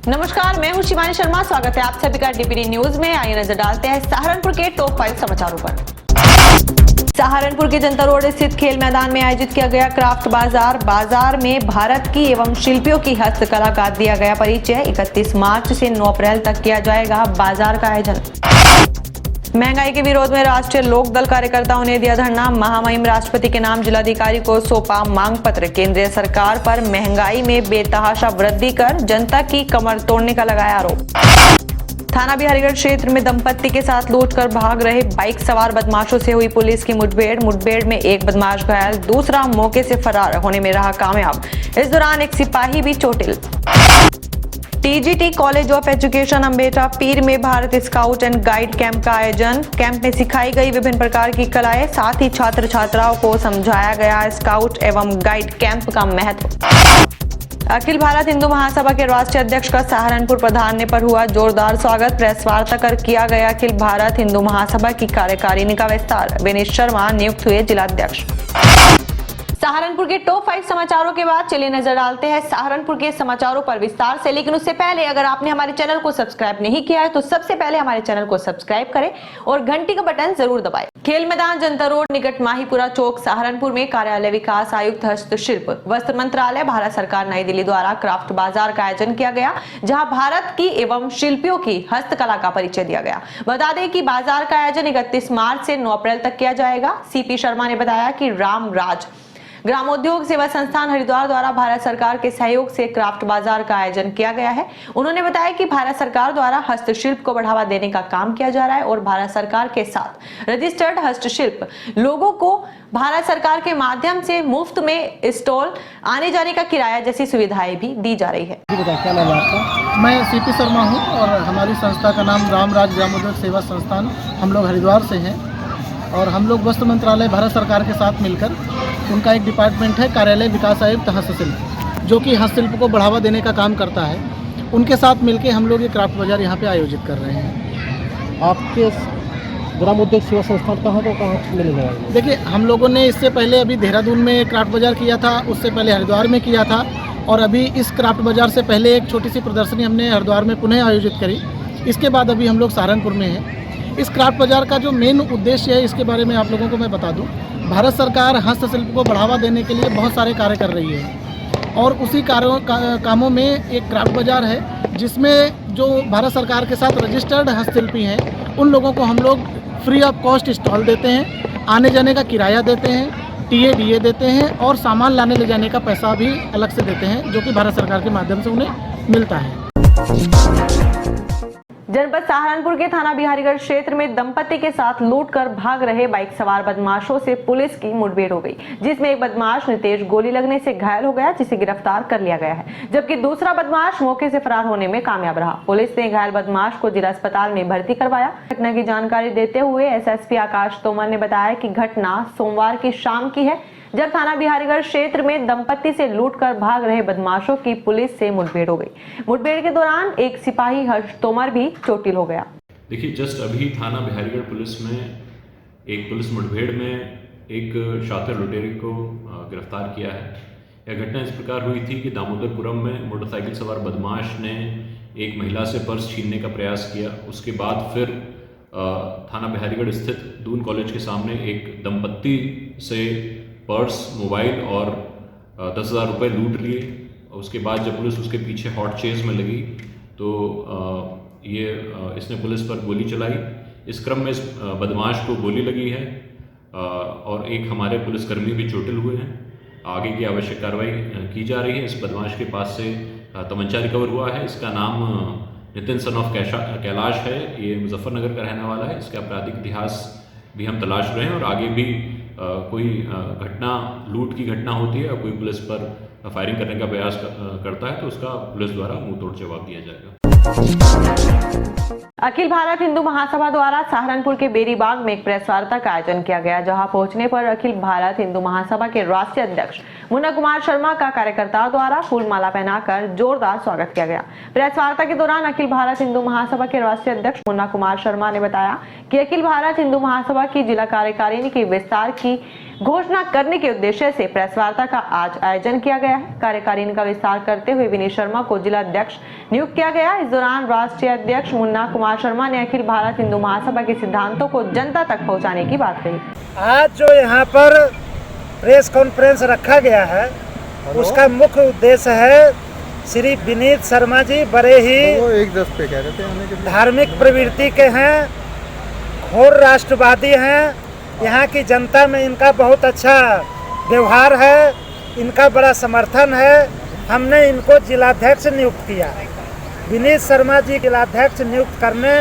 नमस्कार, मैं हूं शिवानी शर्मा। स्वागत है आप सभी का डीपीडी न्यूज में। आइए नजर डालते हैं सहारनपुर के टॉप 5 समाचारों पर। सहारनपुर के जनता रोड स्थित खेल मैदान में आयोजित किया गया क्राफ्ट बाजार में भारत की एवं शिल्पियों की हस्तकला का दिया गया परिचय। 31 मार्च से 9 अप्रैल तक किया जाएगा बाजार का आयोजन। महंगाई के विरोध में राष्ट्रीय लोक दल कार्यकर्ताओं ने दिया धरना। महामहिम राष्ट्रपति के नाम जिलाधिकारी को सौंपा मांग पत्र। केंद्रीय सरकार पर महंगाई में बेतहाशा वृद्धि कर जनता की कमर तोड़ने का लगाया आरोप। थाना बिहारीगढ़ क्षेत्र में दंपत्ति के साथ लूटकर भाग रहे बाइक सवार बदमाशों से हुई पुलिस की मुठभेड़ में एक बदमाश घायल, दूसरा मौके से फरार होने में रहा कामयाब। इस दौरान एक सिपाही भी चोटिल। टीजीटी कॉलेज ऑफ एजुकेशन अम्बेटा पीर में Bharat scout and guide camp का आयोजन। कैंप में सिखाई गई विभिन्न प्रकार की कलाएं, साथ ही छात्र छात्राओं को समझाया गया स्काउट एवं गाइड कैंप का महत्व। अखिल भारत हिंदू महासभा के राष्ट्रीय अध्यक्ष का सहारनपुर पधारने पर हुआ जोरदार स्वागत। प्रेस वार्ता कर किया गया अखिल भारत हिंदू महासभा की कार्यकारिणी का विस्तार। विनीत शर्मा नियुक्त हुए जिलाध्यक्ष। सहारनपुर के टॉप 5 समाचारों के बाद चलिए नजर डालते हैं सहारनपुर के समाचारों पर विस्तार से। लेकिन उससे पहले अगर आपने हमारे चैनल को सब्सक्राइब नहीं किया है तो सबसे पहले हमारे चैनल को सब्सक्राइब करें और घंटी का बटन जरूर दबाएं। खेल मैदान जनता रोड निकट माहीपुरा चौक सहारनपुर में कार्यालय विकास आयुक्त हस्तशिल्प वस्त्र मंत्रालय भारत सरकार नई दिल्ली द्वारा क्राफ्ट बाजार का आयोजन किया गया, जहां भारत की एवं शिल्पियों की हस्तकला का परिचय दिया गया। बता दें कि बाजार का आयोजन 31 मार्च से 9 अप्रैल तक किया जाएगा। सीपी शर्मा ने बताया कि रामराज ग्रामोद्योग सेवा संस्थान हरिद्वार द्वारा भारत सरकार के सहयोग से क्राफ्ट बाजार का आयोजन किया गया है। उन्होंने बताया कि भारत सरकार द्वारा हस्तशिल्प को बढ़ावा देने का काम किया जा रहा है और भारत सरकार के साथ रजिस्टर्ड हस्तशिल्प लोगों को भारत सरकार के माध्यम से मुफ्त में स्टॉल, आने जाने का किराया जैसी सुविधाएं भी दी जा रही है। क्या नाम है आपका? मैं सीपी शर्मा हूँ और हमारी संस्था का नाम रामराज ग्रामोद्योग सेवा संस्थान, हम लोग हरिद्वार से हैं और हम लोग वस्त्र मंत्रालय भारत सरकार के साथ मिलकर, उनका एक डिपार्टमेंट है कार्यालय विकास आयुक्त हस्तशिल्प, जो कि हस्तशिल्प को बढ़ावा देने का काम करता है। उनके साथ मिलकर हम लोग ये क्राफ्ट बाजार यहाँ पे आयोजित कर रहे हैं। आपके ग्रामोद्योग सेवा संस्थान कहाँ मिलने लगा? देखिए, हम लोगों ने इससे पहले अभी देहरादून में क्राफ्ट बाजार किया था, उससे पहले हरिद्वार में किया था और अभी इस क्राफ्ट बाजार से पहले एक छोटी सी प्रदर्शनी हमने हरिद्वार में पुनः आयोजित करी। इसके बाद अभी हम लोग सहारनपुर में हैं। इस क्राफ्ट बाजार का जो मेन उद्देश्य है, इसके बारे में आप लोगों को मैं बता दूं। भारत सरकार हस्तशिल्प को बढ़ावा देने के लिए बहुत सारे कार्य कर रही है और उसी कामों में एक क्राफ्ट बाजार है, जिसमें जो भारत सरकार के साथ रजिस्टर्ड हस्तशिल्पी हैं उन लोगों को हम लोग फ्री ऑफ कॉस्ट स्टॉल देते हैं, आने जाने का किराया देते हैं, टीए देते हैं और सामान लाने ले जाने का पैसा भी अलग से देते हैं, जो कि भारत सरकार के माध्यम से उन्हें मिलता है। जनपद सहारनपुर के थाना बिहारीगढ़ क्षेत्र में दंपति के साथ लूटकर भाग रहे बाइक सवार बदमाशों से पुलिस की मुठभेड़ हो गई, जिसमें एक बदमाश नितेश गोली लगने से घायल हो गया, जिसे गिरफ्तार कर लिया गया है, जबकि दूसरा बदमाश मौके से फरार होने में कामयाब रहा। पुलिस ने घायल बदमाश को जिला अस्पताल में भर्ती करवाया। घटना की जानकारी देते हुए एसएसपी आकाश तोमर ने बताया कि घटना सोमवार की शाम की है, जब थाना बिहारीगढ़ क्षेत्र में दंपति से लूटकर भाग रहे बदमाशों की पुलिस से मुठभेड़ हो गई। मुठभेड़ के दौरान एक सिपाही हर्ष तोमर भी चोटिल हो गया। देखिए, जस्ट अभी थाना बिहारीगढ़ पुलिस में एक पुलिस मुठभेड़ में एक शातिर लुटेरे को गिरफ्तार किया है। यह घटना इस प्रकार हुई थी कि दामोदरपुरम में मोटरसाइकिल सवार बदमाश ने एक महिला से पर्स छीनने का प्रयास किया। उसके बाद फिर थाना बिहारीगढ़ स्थित दून कॉलेज के सामने एक दंपत्ति से पर्स, मोबाइल और 10,000 रुपये लूट लिए। उसके बाद जब पुलिस उसके पीछे हॉट चेज में लगी तो इसने पुलिस पर गोली चलाई। इस क्रम में इस बदमाश को गोली लगी है और एक हमारे पुलिसकर्मी भी चोटिल हुए हैं। आगे की आवश्यक कार्रवाई की जा रही है। इस बदमाश के पास से तमंचा रिकवर हुआ है। इसका नाम नितिन सन ऑफ कैलाश है। ये मुजफ्फरनगर का रहने वाला है। इसका आपराधिक इतिहास भी हम तलाश रहे हैं और आगे भी कोई घटना, लूट की घटना होती है और कोई पुलिस पर फायरिंग करने का प्रयास करता है तो उसका पुलिस द्वारा मुंह तोड़ जवाब दिया जाएगा। अखिल भारत हिंदू महासभा द्वारा सहारनपुर के बेरीबाग में एक प्रेस वार्ता का आयोजन किया गया, जहां पहुंचने पर अखिल भारत हिंदू महासभा के राष्ट्रीय अध्यक्ष मुन्ना कुमार शर्मा का कार्यकर्ताओं द्वारा फूल माला पहनाकर जोरदार स्वागत किया गया। प्रेस वार्ता के दौरान अखिल भारत हिंदू महासभा के राष्ट्रीय अध्यक्ष मुन्ना कुमार शर्मा ने बताया कि अखिल भारत हिंदू महासभा की जिला कार्यकारिणी की विस्तार की घोषणा करने के उद्देश्य से प्रेस वार्ता का आज आयोजन किया गया है। कार्यकारिणी का विस्तार करते हुए विनीत शर्मा को जिला अध्यक्ष नियुक्त किया गया। इस दौरान राष्ट्रीय अध्यक्ष मुन्ना कुमार शर्मा ने अखिल भारत हिंदू महासभा के सिद्धांतों को जनता तक पहुंचाने की बात कही। आज जो यहाँ पर प्रेस कॉन्फ्रेंस रखा गया है उसका मुख्य उद्देश्य है श्री विनीत शर्मा जी बड़े ही धार्मिक प्रवृत्ति के हैं, घोर राष्ट्रवादी हैं। यहाँ की जनता में इनका बहुत अच्छा व्यवहार है, इनका बड़ा समर्थन है। हमने इनको जिलाध्यक्ष नियुक्त किया। विनीत शर्मा जी जिलाध्यक्ष नियुक्त करने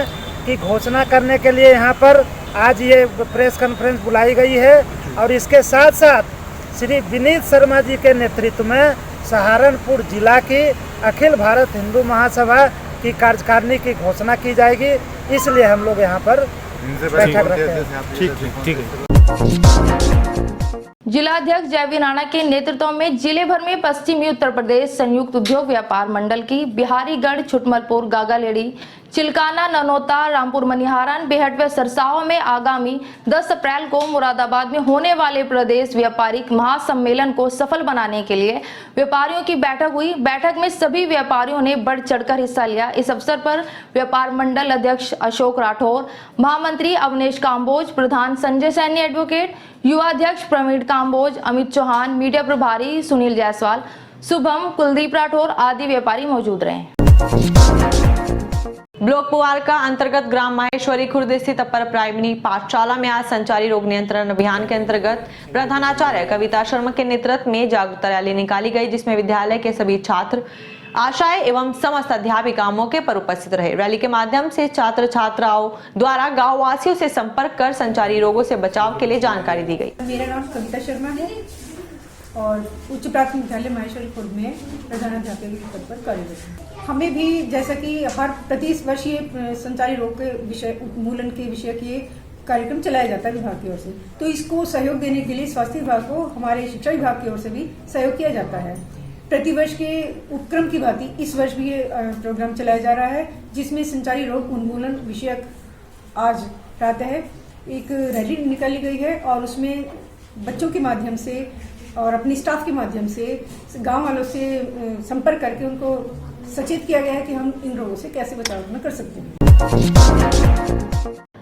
की घोषणा करने के लिए यहाँ पर आज ये प्रेस कॉन्फ्रेंस बुलाई गई है और इसके साथ साथ श्री विनीत शर्मा जी के नेतृत्व में सहारनपुर जिला की अखिल भारत हिंदू महासभा की कार्यकारिणी की घोषणा की जाएगी। इसलिए हम लोग यहाँ पर बैठक रखते हैं। ठीक है। जिलाध्यक्ष जयवीर राणा के नेतृत्व में जिले भर में पश्चिमी उत्तर प्रदेश संयुक्त उद्योग व्यापार मंडल की बिहारीगढ़, छुटमलपुर, गागालेड़ी, चिलकाना, ननौता, रामपुर मनिहारन, बेहट व सरसाओं में आगामी 10 अप्रैल को मुरादाबाद में होने वाले प्रदेश व्यापारिक महासम्मेलन को सफल बनाने के लिए व्यापारियों की बैठक हुई। बैठक में सभी व्यापारियों ने बढ़ चढ़कर हिस्सा लिया। इस अवसर पर व्यापार मंडल अध्यक्ष अशोक राठौर, महामंत्री अवनेश काम्बोज, प्रधान संजय सैनी एडवोकेट, युवा अध्यक्ष प्रवीण काम्बोज, अमित चौहान, मीडिया प्रभारी सुनील जायसवाल, शुभम, कुलदीप राठौर आदि व्यापारी मौजूद रहे। ब्लॉक पुआर का अंतर्गत ग्राम माहेश्वरी खुर्द स्थित अपर प्राइमरी पाठशाला में आज संचारी रोग नियंत्रण अभियान के अंतर्गत प्रधानाचार्य कविता शर्मा के नेतृत्व में जागरूकता रैली निकाली गई, जिसमें विद्यालय के सभी छात्र, आशाएं एवं समस्त अध्यापिका मौके पर उपस्थित रहे। रैली के माध्यम से छात्र छात्राओं द्वारा गाँव वासियों से संपर्क कर संचारी रोगों से बचाव के लिए जानकारी दी गई। मेरा नाम कविता शर्मा है और उच्च प्राथमिक विद्यालय माहेश्वरी खुर्द में प्रधानाध्यापिका के पद पर कार्यरत हूँ। हमें भी जैसा कि हर प्रति वर्ष ये संचारी रोग के विषय उन्मूलन के विषय के कार्यक्रम चलाया जाता है विभाग की ओर से, तो इसको सहयोग देने के लिए स्वास्थ्य विभाग को हमारे शिक्षा विभाग की ओर से भी सहयोग किया जाता है। प्रतिवर्ष के उपक्रम की भांति इस वर्ष भी ये प्रोग्राम चलाया जा रहा है, जिसमें संचारी रोग उन्मूलन विषयक आज प्रातः एक रैली निकाली गई है और उसमें बच्चों के माध्यम से और अपनी स्टाफ के माध्यम से गांव वालों से संपर्क करके उनको सचेत किया गया है कि हम इन रोगों से कैसे बचाव कर सकते हैं।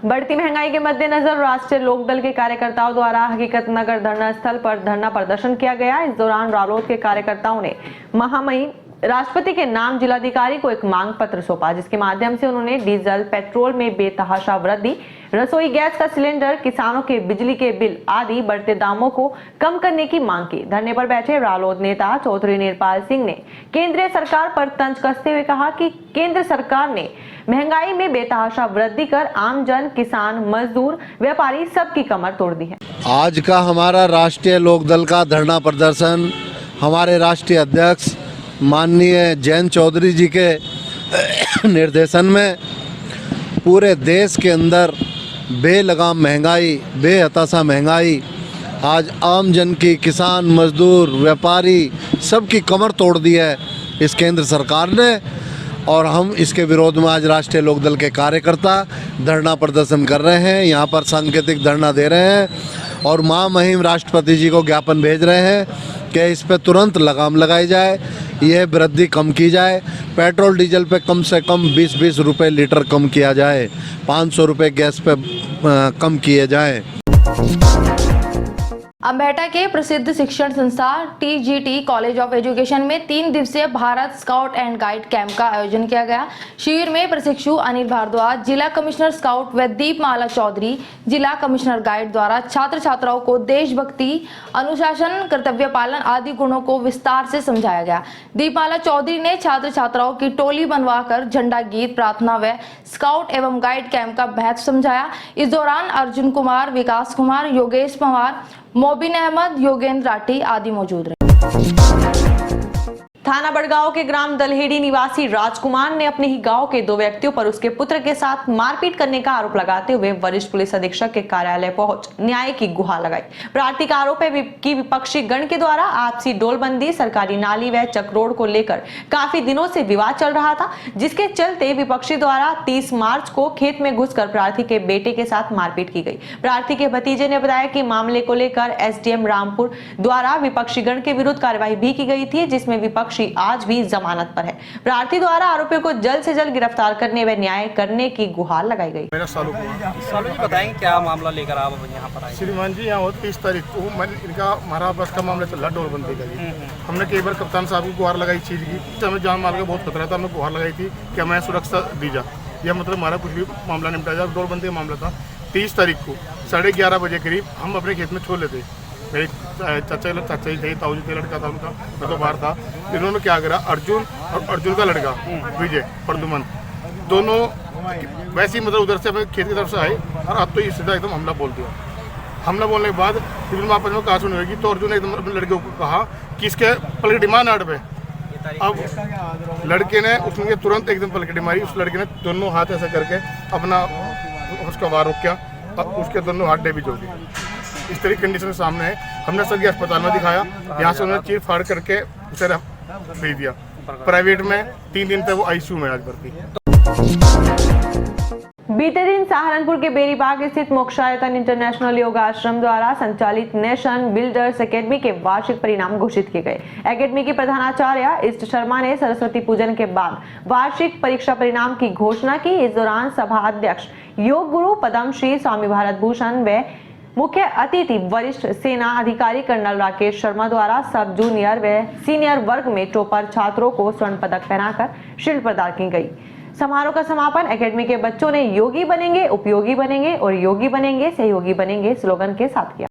बढ़ती महंगाई के मद्देनजर राष्ट्रीय लोकदल के कार्यकर्ताओं द्वारा हकीकत नगर धरना स्थल पर धरना प्रदर्शन किया गया। इस दौरान रालोद के कार्यकर्ताओं ने महामहिम राष्ट्रपति के नाम जिलाधिकारी को एक मांग पत्र सौंपा, जिसके माध्यम से उन्होंने डीजल, पेट्रोल में बेतहाशा वृद्धि, रसोई गैस का सिलेंडर, किसानों के बिजली के बिल आदि बढ़ते दामों को कम करने की मांग की। धरने पर बैठे रालोद नेता चौधरी निरपाल सिंह ने केंद्रीय सरकार पर तंज कसते हुए कहा कि केंद्र सरकार ने महंगाई में बेतहाशा वृद्धि कर आमजन, किसान, मजदूर, व्यापारी सबकी कमर तोड़ दी है। आज का हमारा राष्ट्रीय लोकदल का धरना प्रदर्शन हमारे राष्ट्रीय अध्यक्ष माननीय जयंत चौधरी जी के निर्देशन में पूरे देश के अंदर बेलगाम महंगाई, बेहताशा महंगाई आज आम जन की, किसान, मजदूर, व्यापारी सबकी कमर तोड़ दी है इस केंद्र सरकार ने। और हम इसके विरोध में आज राष्ट्रीय लोकदल के कार्यकर्ता धरना प्रदर्शन कर रहे हैं, यहाँ पर सांकेतिक धरना दे रहे हैं और महामहिम राष्ट्रपति जी को ज्ञापन भेज रहे हैं कि इस पर तुरंत लगाम लगाई जाए, यह वृद्धि कम की जाए, पेट्रोल डीजल पे कम से कम 20-20 रुपये लीटर कम किया जाए, 500 रुपये गैस पे कम किए जाए। अम्बेहटा के प्रसिद्ध शिक्षण संस्था TGT कॉलेज ऑफ एजुकेशन में 3 दिवसीय Bharat scout and guide camp का आयोजन किया गया। शिविर में प्रशिक्षु अनिल भारद्वाज, जिला कमिश्नर स्काउट व दीपमाला चौधरी, जिला कमिश्नर गाइड द्वारा छात्र छात्राओं को देशभक्ति, अनुशासन, कर्तव्य पालन आदि गुणों को विस्तार से समझाया गया। दीपमाला चौधरी ने छात्र छात्राओं की टोली बनवाकर झंडा गीत, प्रार्थना व स्काउट एवं गाइड कैंप का महत्व समझाया। इस दौरान अर्जुन कुमार, विकास कुमार, योगेश पवार, मोबिन अहमद, योगेंद्र राठी आदि मौजूद रहे। थाना बड़गांव के ग्राम दलहेड़ी निवासी राजकुमार ने अपने ही गांव के 2 व्यक्तियों पर उसके पुत्र के साथ मारपीट करने का आरोप लगाते हुए वरिष्ठ पुलिस अधीक्षक के कार्यालय पहुंच न्याय की गुहार लगाई। प्रार्थी का आरोप है कि विपक्षी गण के द्वारा आपसी डोलबंदी, सरकारी नाली व चक्रोड़ को लेकर काफी दिनों से विवाद चल रहा था, जिसके चलते विपक्षी द्वारा 30 मार्च को खेत में घुसकर प्रार्थी के बेटे के साथ मारपीट की गई। प्रार्थी के भतीजे ने बताया कि मामले को लेकर एसडीएम रामपुर द्वारा विपक्षी गण के विरुद्ध कार्रवाई भी की गई थी, जिसमें विपक्षी आज भी जमानत पर है। प्रार्थी द्वारा आरोपियों को जल्द से जल्द गिरफ्तार करने व न्याय करने की गुहार लगाई गई। मेरा सालू जी बताएंगे क्या मामला लेकर आप यहाँ पर आए? श्रीमान जी यहाँ 30 तारीख को इनका हमारा बस का मामला चल रहा डोरबंदी का जी। हमने कई बार कप्तान साहब को गुहार लगाई चीज की, हमें जान माल का बहुत खतरा था, हमने गुहार लगाई थी कि हमें सुरक्षा दी जा, यह मतलब हमारा कुछ भी मामला निपटा जाए। डोरबंदी का मामला था 30 तारीख को 11:30 बजे करीब हम अपने खेत में छोले थे। मेरे चाचा ही थे, ताऊ जी थे, लड़का था उनका, मैं तो बाहर था। इन्होंने क्या करा, अर्जुन और अर्जुन का लड़का विजय प्रदुमन दोनों वैसे ही मतलब उधर से हमें खेत की तरफ से आए और अब तो ये सीधा एकदम हमला बोल दिया। हमला बोलने के बाद फिर आपस में कहा सुनी होगी, तो अर्जुन ने एकदम अपने लड़के को कहा कि इसके पलकड़ी मार नाड़ पे। अब लड़के ने उसने तुरंत एकदम पलकड़ी मारी, उस लड़के ने दोनों हाथ ऐसा करके अपना उसका वार रोक किया और उसके दोनों हाथ डैमेज हो गए। इस तरह की कंडीशन सामने है। हमने सर अस्पताल में दिखाया, यहाँ से उन्होंने चीर फाड़ करके उसे भेज दिया प्राइवेट में। 3 दिन तक वो आईसीयू में आज भर्ती। बीते दिन सहारनपुर के बेरीबाग स्थित मोक्षायतन इंटरनेशनल योग आश्रम द्वारा संचालित नेशन बिल्डर्स एकेडमी के वार्षिक परिणाम घोषित किए गए। एकेडमी की प्रधानाचार्य इष्ट शर्मा ने सरस्वती पूजन के बाद वार्षिक परीक्षा परिणाम की घोषणा की। इस दौरान सभा अध्यक्ष योग गुरु पद्मश्री स्वामी भारत भूषण व मुख्य अतिथि वरिष्ठ सेना अधिकारी कर्नल राकेश शर्मा द्वारा सब जूनियर व सीनियर वर्ग में टॉपर छात्रों को स्वर्ण पदक पहनाकर शील्ड प्रदान की गई। समारोह का समापन एकेडमी के बच्चों ने योगी बनेंगे, उपयोगी बनेंगे और योगी बनेंगे, सहयोगी बनेंगे स्लोगन के साथ किया।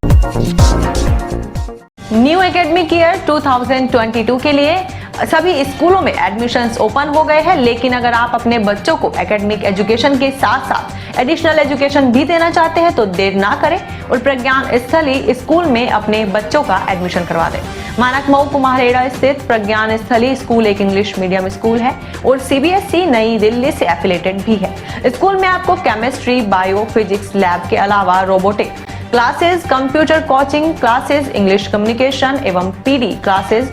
न्यू एकेडमिक ईयर 2022 के लिए सभी स्कूलों में एडमिशंस ओपन हो गए हैं, लेकिन अगर आप अपने बच्चों को एकेडमिक एजुकेशन के साथ साथ एडिशनल एजुकेशन भी देना चाहते हैं तो देर ना करें और प्रज्ञान स्थली स्कूल में अपने बच्चों का एडमिशन करवा दें। मानक मऊ कुम्हारेड़ा स्थित प्रज्ञान स्थली स्कूल एक इंग्लिश मीडियम स्कूल है और सीबीएसई नई दिल्ली से एफिलेटेड भी है। स्कूल में आपको केमिस्ट्री, बायो, फिजिक्स लैब के अलावा robotic classes, computer coaching classes, English communication एवं PD classes,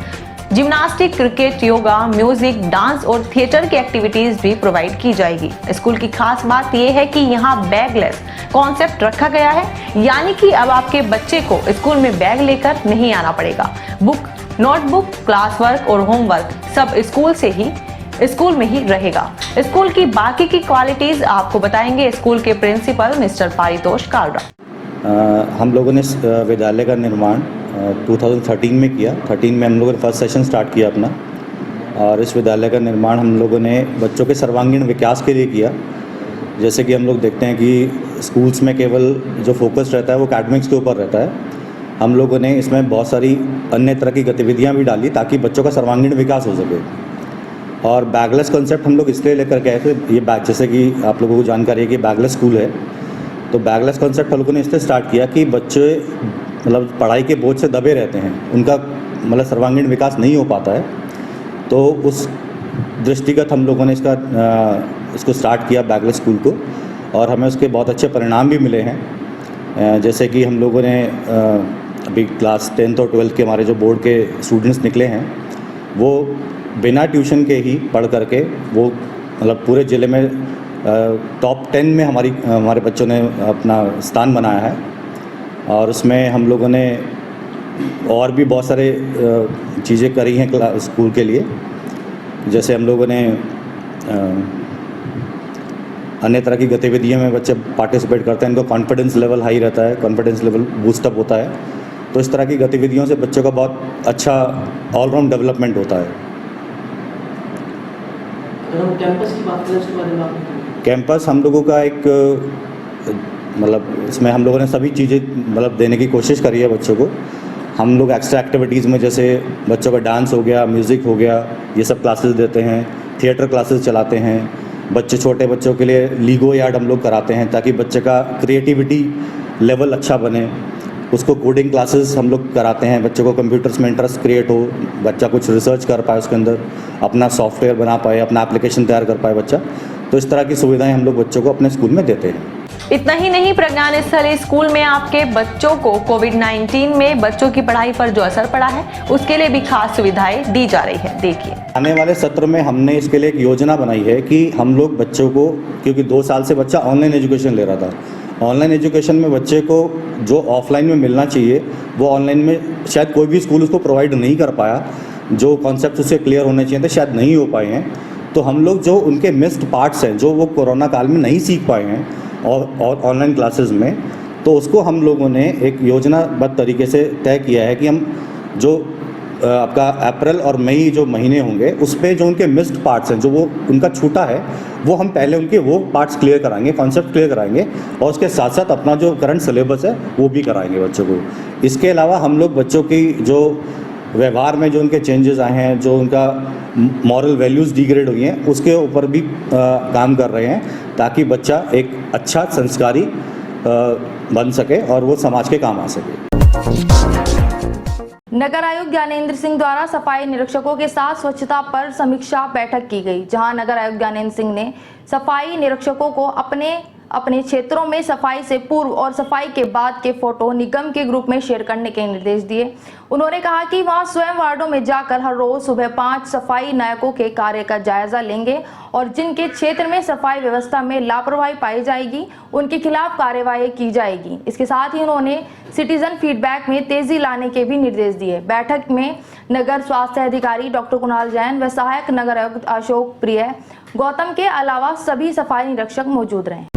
gymnastic, cricket, yoga, music, dance और थिएटर की एक्टिविटीज भी प्रोवाइड की जाएगी। स्कूल की खास बात यह है कि यहाँ बैगलेस कॉन्सेप्ट रखा गया है, यानी कि अब आपके बच्चे को स्कूल में बैग लेकर नहीं आना पड़ेगा। बुक, नोटबुक, क्लास वर्क और होमवर्क सब स्कूल में ही रहेगा। स्कूल की बाकी की क्वालिटीज आपको बताएंगे स्कूल के प्रिंसिपल मिस्टर पारितोष कालरा। हम लोगों ने विद्यालय का निर्माण 2013 में किया। 13 में हम लोगों ने फर्स्ट सेशन स्टार्ट किया अपना, और इस विद्यालय का निर्माण हम लोगों ने बच्चों के सर्वांगीण विकास के लिए किया। जैसे कि हम लोग देखते हैं कि स्कूल्स में केवल जो फोकस रहता है वो एकेडमिक्स के ऊपर रहता है। हम लोगों ने इसमें बहुत सारी अन्य तरह की गतिविधियाँ भी डाली ताकि बच्चों का सर्वांगीण विकास हो सके। और बैगलेस कॉन्सेप्ट हम लोग इसलिए लेकर के आए थे, ये बैग जैसे कि आप लोगों को जानकारी है कि बैगलेस स्कूल है, तो बैगलेस कॉन्सेप्ट हम लोगों ने इसलिए स्टार्ट किया कि बच्चे मतलब पढ़ाई के बोझ से दबे रहते हैं, उनका मतलब सर्वांगीण विकास नहीं हो पाता है। तो उस दृष्टिगत हम लोगों ने इसको स्टार्ट किया बैगलेस स्कूल को, और हमें उसके बहुत अच्छे परिणाम भी मिले हैं। जैसे कि हम लोगों ने अभी क्लास 10th और 12th के हमारे जो बोर्ड के स्टूडेंट्स निकले हैं वो बिना ट्यूशन के ही पढ़ करके वो मतलब पूरे ज़िले में टॉप 10 में हमारे बच्चों ने अपना स्थान बनाया है। और उसमें हम लोगों ने और भी बहुत सारे चीज़ें करी हैं स्कूल के लिए। जैसे हम लोगों ने अन्य तरह की गतिविधियों में बच्चे पार्टिसिपेट करते हैं, इनको कॉन्फिडेंस लेवल हाई रहता है, कॉन्फिडेंस लेवल बूस्टअप होता है। तो इस तरह की गतिविधियों से बच्चों का बहुत अच्छा ऑलराउंड डेवलपमेंट होता है। कैंपस की बात करें उसके बारे में आप? कैंपस हम लोगों का एक मतलब इसमें हम लोगों ने सभी चीज़ें मतलब देने की कोशिश करी है बच्चों को। हम लोग एक्स्ट्रा एक्टिविटीज़ में जैसे बच्चों का डांस हो गया, म्यूज़िक हो गया, ये सब क्लासेस देते हैं। थिएटर क्लासेस चलाते हैं। छोटे बच्चों के लिए लीगो यार्ड हम लोग कराते हैं ताकि बच्चे का क्रिएटिविटी लेवल अच्छा बने। उसको कोडिंग क्लासेस हम लोग कराते हैं, बच्चों को कंप्यूटर्स में इंटरेस्ट क्रिएट हो, बच्चा कुछ रिसर्च कर पाए, उसके अंदर अपना सॉफ्टवेयर बना पाए, अपना एप्लीकेशन तैयार कर पाए बच्चा। तो इस तरह की सुविधाएं हम लोग बच्चों को अपने स्कूल में देते हैं। इतना ही नहीं, प्रज्ञान स्थली स्कूल में आपके बच्चों को कोविड-19 में बच्चों की पढ़ाई पर जो असर पड़ा है उसके लिए भी खास सुविधाएं दी जा रही है। देखिए, आने वाले सत्र में हमने इसके लिए एक योजना बनाई है कि हम लोग बच्चों को, क्योंकि 2 साल से बच्चा ऑनलाइन एजुकेशन ले रहा था, ऑनलाइन एजुकेशन में बच्चे को जो ऑफलाइन में मिलना चाहिए वो ऑनलाइन में शायद कोई भी स्कूल उसको प्रोवाइड नहीं कर पाया, जो कॉन्सेप्ट उसे क्लियर होने चाहिए थे शायद नहीं हो पाए हैं। तो हम लोग जो उनके मिस्ड पार्ट्स हैं, जो वो कोरोना काल में नहीं सीख पाए हैं और ऑनलाइन क्लासेस में, तो उसको हम लोगों ने एक योजनाबद्ध तरीके से तय किया है कि हम जो आपका अप्रैल और मई जो महीने होंगे उस पर जो उनके मिस्ड पार्ट्स हैं, जो वो उनका छूटा है, वो हम पहले उनके वो पार्ट्स क्लियर कराएंगे, कॉन्सेप्ट क्लियर कराएंगे और उसके साथ साथ अपना जो करंट सिलेबस है वो भी कराएंगे बच्चों को। इसके अलावा हम लोग बच्चों की जो व्यवहार में जो उनके चेंजेस आए हैं, जो उनका मॉरल वैल्यूज़ डिग्रेड हुई हैं, उसके ऊपर भी काम कर रहे हैं ताकि बच्चा एक अच्छा संस्कारी बन सके और वो समाज के काम आ सके। नगर आयुक्त ज्ञानेंद्र सिंह द्वारा सफाई निरीक्षकों के साथ स्वच्छता पर समीक्षा बैठक की गई, जहां नगर आयुक्त ज्ञानेंद्र सिंह ने सफाई निरीक्षकों को अपने क्षेत्रों में सफाई से पूर्व और सफाई के बाद के फोटो निगम के ग्रुप में शेयर करने के निर्देश दिए। उन्होंने कहा कि वहां स्वयं वार्डों में जाकर हर रोज सुबह 5 सफाई नायकों के कार्य का जायजा लेंगे और जिनके क्षेत्र में सफाई व्यवस्था में लापरवाही पाई जाएगी उनके खिलाफ कार्यवाही की जाएगी। इसके साथ ही उन्होंने सिटीजन फीडबैक में तेजी लाने के भी निर्देश दिए। बैठक में नगर स्वास्थ्य अधिकारी डॉक्टर कुणाल जैन व सहायक नगर आयुक्त अशोक प्रिय गौतम के अलावा सभी सफाई निरीक्षक मौजूद रहे।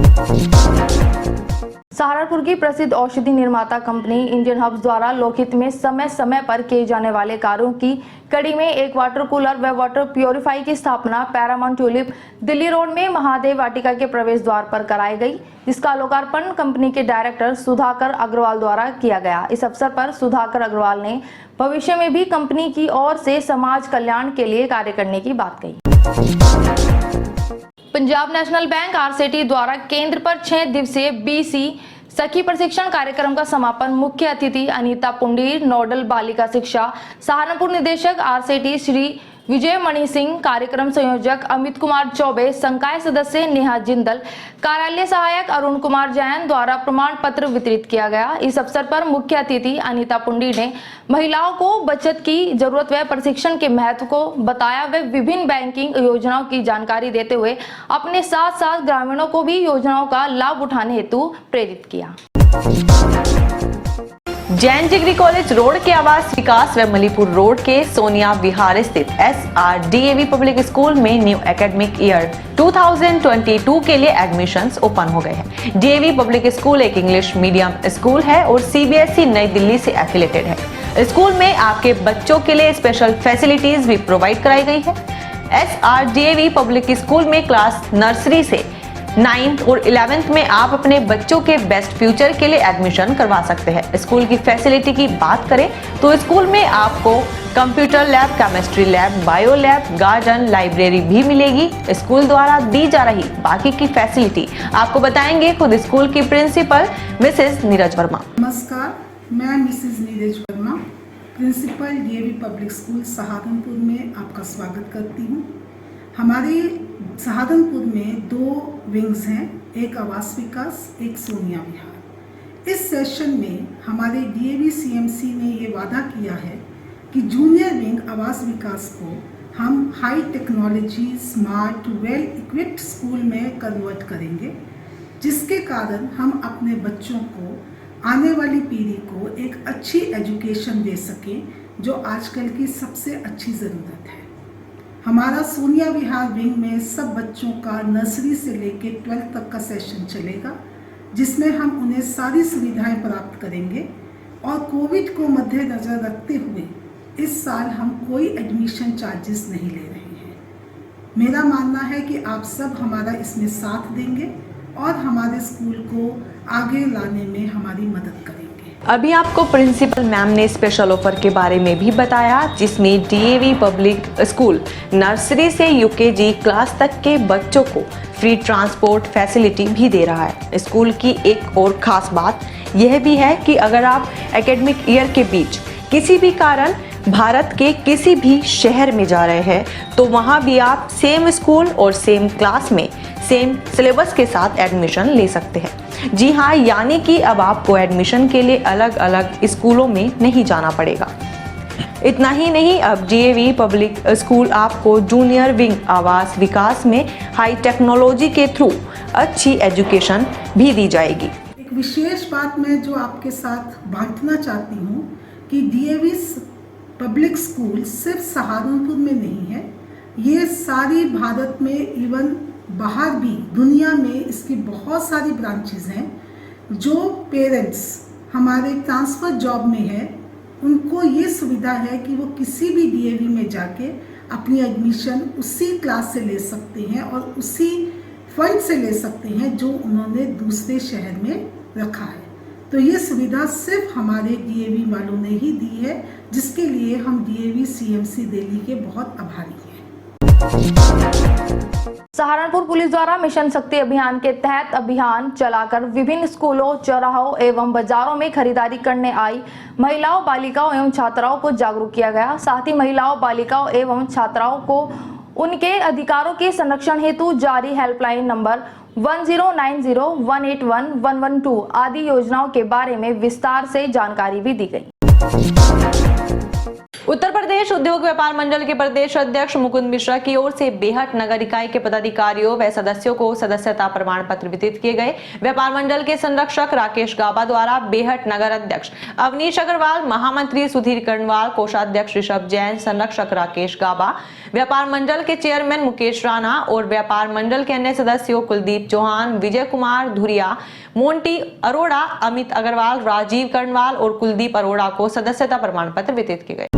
सहारनपुर की प्रसिद्ध औषधि निर्माता कंपनी इंडियन हब्स द्वारा लोकहित में समय समय पर किए जाने वाले कार्यों की कड़ी में एक वाटर कूलर व वाटर प्योरीफाई की स्थापना पैरामाउंट ट्यूलिप दिल्ली रोड में महादेव वाटिका के प्रवेश द्वार पर कराई गई, जिसका लोकार्पण कंपनी के डायरेक्टर सुधाकर अग्रवाल द्वारा किया गया। इस अवसर पर सुधाकर अग्रवाल ने भविष्य में भी कंपनी की ओर से समाज कल्याण के लिए कार्य करने की बात कही। पंजाब नेशनल बैंक आरसीटी द्वारा केंद्र पर 6 दिवसीय बीसी सखी प्रशिक्षण कार्यक्रम का समापन मुख्य अतिथि अनीता पुंडीर, नोडल बालिका शिक्षा सहारनपुर निदेशक आरसीटी श्री विजय मणि सिंह, कार्यक्रम संयोजक अमित कुमार चौबे, संकाय सदस्य नेहा जिंदल, कार्यालय सहायक अरुण कुमार जैन द्वारा प्रमाण पत्र वितरित किया गया। इस अवसर पर मुख्य अतिथि अनीता पुंडी ने महिलाओं को बचत की जरूरत व प्रशिक्षण के महत्व को बताया व विभिन्न बैंकिंग योजनाओं की जानकारी देते हुए अपने साथ साथ ग्रामीणों को भी योजनाओं का लाभ उठाने हेतु प्रेरित किया। जैन डिग्री कॉलेज रोड के आवास विकास व मलीपुर रोड के सोनिया विहार स्थित SRDAV पब्लिक स्कूल में न्यू एकेडमिक ईयर 2022 के लिए एडमिशंस ओपन हो गए हैं। DAV पब्लिक स्कूल एक इंग्लिश मीडियम स्कूल है और CBSE नई दिल्ली से एफिलेटेड है। स्कूल में आपके बच्चों के लिए स्पेशल फैसिलिटीज भी प्रोवाइड कराई गई है। SRDAV पब्लिक स्कूल में क्लास नर्सरी से 9th और 11th में आप अपने बच्चों के बेस्ट फ्यूचर के लिए एडमिशन करवा सकते हैं। स्कूल की फैसिलिटी की बात करें तो स्कूल में आपको computer lab, chemistry lab, bio lab, garden, library भी मिलेगी। स्कूल द्वारा दी जा रही बाकी की फैसिलिटी आपको बताएंगे खुद स्कूल की प्रिंसिपल मिसेस नीरज वर्मा। नमस्कार, मैं Mrs Neeraj Verma, principal DAV public school Saharanpur में आपका स्वागत करती हूँ। हमारे सहारनपुर में 2 विंग्स हैं, एक आवास विकास, एक सोनिया विहार। इस सेशन में हमारे DAV CMC ने ये वादा किया है कि जूनियर विंग आवास विकास को हम high technology, smart, well equipped school में कन्वर्ट करेंगे, जिसके कारण हम अपने बच्चों को, आने वाली पीढ़ी को एक अच्छी एजुकेशन दे सकें, जो आजकल की सबसे अच्छी ज़रूरत है। हमारा सोनिया विहार विंग में सब बच्चों का नर्सरी से लेकर 12th तक का सेशन चलेगा, जिसमें हम उन्हें सारी सुविधाएं प्राप्त करेंगे और कोविड को मद्देनजर रखते हुए इस साल हम कोई एडमिशन चार्जेस नहीं ले रहे हैं। मेरा मानना है कि आप सब हमारा इसमें साथ देंगे और हमारे स्कूल को आगे लाने में हमारी मदद करेंगे। अभी आपको प्रिंसिपल मैम ने स्पेशल ऑफर के बारे में भी बताया, जिसमें DAV पब्लिक स्कूल नर्सरी से UKG क्लास तक के बच्चों को फ्री ट्रांसपोर्ट फैसिलिटी भी दे रहा है। स्कूल की एक और खास बात, यह भी है कि अगर आप एकेडमिक ईयर के बीच किसी भी कारण भारत के किसी भी शहर में जा रहे हैं तो वहां भी आप सेम स्कूल और सेम क्लास में सेम सिलेबस के साथ एडमिशन ले सकते हैं। जी हाँ, यानी कि अब आपको एडमिशन के लिए अलग अलग स्कूलों में नहीं जाना पड़ेगा। इतना ही नहीं, अब डीएवी पब्लिक स्कूल आपको जूनियर विंग आवास विकास में हाई टेक्नोलॉजी के थ्रू अच्छी एजुकेशन भी दी जाएगी। एक विशेष बात मैं जो आपके साथ बांटना चाहती हूँ कि डीएवी पब्लिक स्कूल सिर्फ सहारनपुर में नहीं है, ये सारी भारत में इवन बाहर भी दुनिया में इसकी बहुत सारी ब्रांचेस हैं। जो पेरेंट्स हमारे ट्रांसफ़र जॉब में है उनको ये सुविधा है कि वो किसी भी डीएवी में जाके अपनी एडमिशन उसी क्लास से ले सकते हैं और उसी फंड से ले सकते हैं जो उन्होंने दूसरे शहर में रखा है। तो ये सुविधा सिर्फ हमारे डीएवी वालों ने ही दी है, जिसके लिए हम डीएवी सीएमसी दिल्ली के बहुत आभारी हैं। सहारनपुर पुलिस द्वारा मिशन शक्ति अभियान के तहत अभियान चलाकर विभिन्न स्कूलों, चौराहों एवं बाजारों में खरीदारी करने आई महिलाओं, बालिकाओं एवं छात्राओं को जागरूक किया गया। साथ ही महिलाओं, बालिकाओं एवं छात्राओं को उनके अधिकारों के संरक्षण हेतु जारी हेल्पलाइन नंबर 1090181112 आदि योजनाओं के बारे में विस्तार से जानकारी भी दी गई। उत्तर प्रदेश उद्योग व्यापार मंडल के प्रदेश अध्यक्ष मुकुंद मिश्रा की ओर से बेहट नगर इकाई के पदाधिकारियों व सदस्यों को सदस्यता प्रमाण पत्र वितरित किए गए। व्यापार मंडल के संरक्षक राकेश गाबा द्वारा बेहट नगर अध्यक्ष अवनीश अग्रवाल, महामंत्री सुधीर कर्णवाल, कोषाध्यक्ष ऋषभ जैन, संरक्षक राकेश गाबा, व्यापार मंडल के चेयरमैन मुकेश राणा और व्यापार मंडल के अन्य सदस्यों कुलदीप चौहान, विजय कुमार धुरिया, मोंटी अरोड़ा, अमित अग्रवाल, राजीव कर्णवाल और कुलदीप अरोड़ा को सदस्यता प्रमाण पत्र वितरित किए गए।